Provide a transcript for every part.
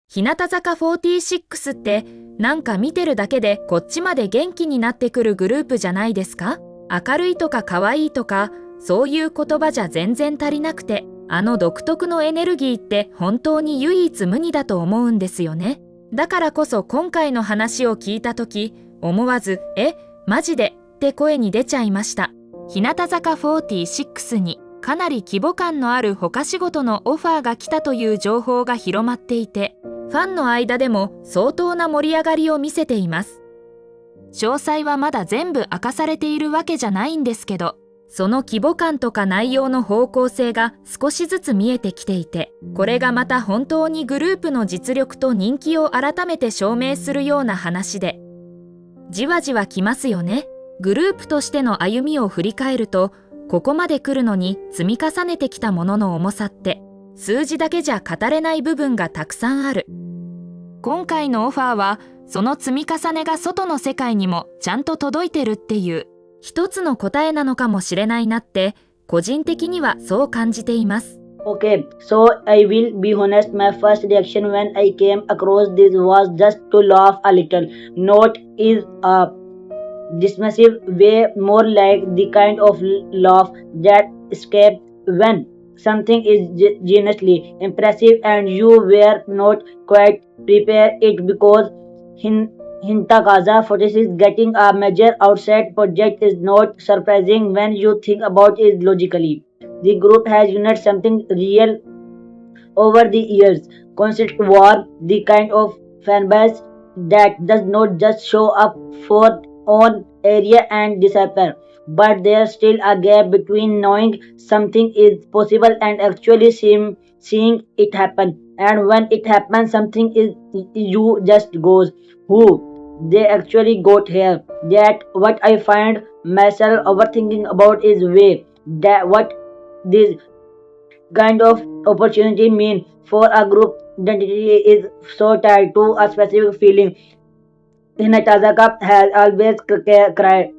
日向坂46ってなんか見てるだけでこっちまで元気になってくるグループじゃないですか？明るいとか可愛いとかそういう言葉じゃ全然足りなくて、あの独特のエネルギーって本当に唯一無二だと思うんですよね。だからこそ今回の話を聞いたとき、思わずマジでって声に出ちゃいました。日向坂46にかなり規模感のある他仕事のオファーが来たという情報が広まっていて、ファンの間でも相当な盛り上がりを見せています。詳細はまだ全部明かされているわけじゃないんですけど、その規模感とか内容の方向性が少しずつ見えてきていて、これがまた本当にグループの実力と人気を改めて証明するような話で、じわじわきますよね。グループとしての歩みを振り返ると、ここまで来るのに積み重ねてきたものの重さって、数字だけじゃ語れない部分がたくさんある。今回のオファーは、その積み重ねが外の世界にもちゃんと届いてるっていう、一つの答えなのかもしれないなって、個人的にはそう感じています。Okay, so I will be honest, my first reaction when I came across this was just to laugh a little. Not is a dismissive way, more like the kind of laugh that escapes when something is geniusly impressive and you were not quite prepared it because Hintakaza 46 getting a major outside project is not surprising when you think about it logically. The group has united something real over the years. Constant war, the kind of fanbase that does not just show up for own area and disappear, but there's still a gap between knowing something is possible and actually seeing it happen. And when it happens, something is you just goes, who they actually got here. That what I find myself overthinking about is way that what this kind of opportunity mean for a group identity is so tied to a specific feeling. Hinatazaka has always cried.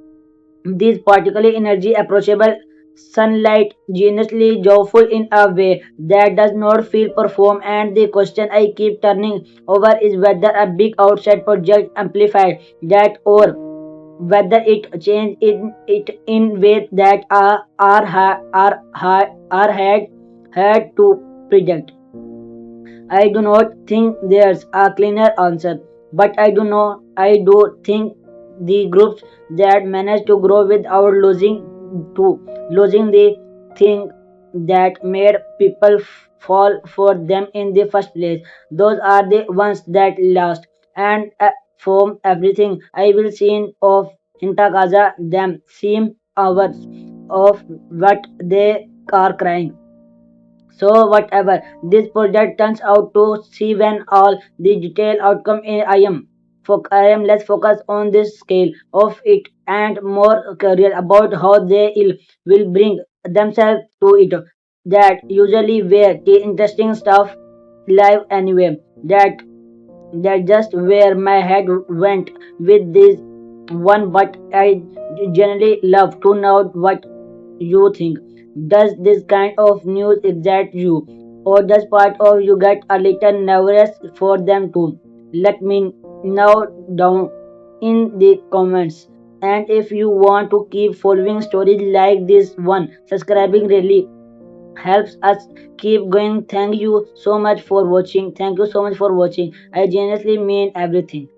This particularly energy approachable sunlight geniusly joyful in a way that does not feel performed, and the question I keep turning over is whether a big outside project amplified that or whether it changed it in ways that are had to predict. I do not think there's a cleaner answer, but I do think the groups that manage to grow without losing the thing that made people fall for them in the first place. Those are the ones that last. And from everything I will see of Intagaza, them seem hours of what they are crying. So whatever this project turns out to see when all the detailed outcome I am less focused on the scale of it and more curious about how they will bring themselves to it. That usually where the interesting stuff live anyway. That just where my head went with this one, but I generally love to know what you think. Does this kind of news excite you, or does part of you get a little nervous for them too? Let me know down in the comments. And if you want to keep following stories like this one, subscribing really helps us keep going. Thank you so much for watching. Thank you so much for watching. I genuinely mean everything.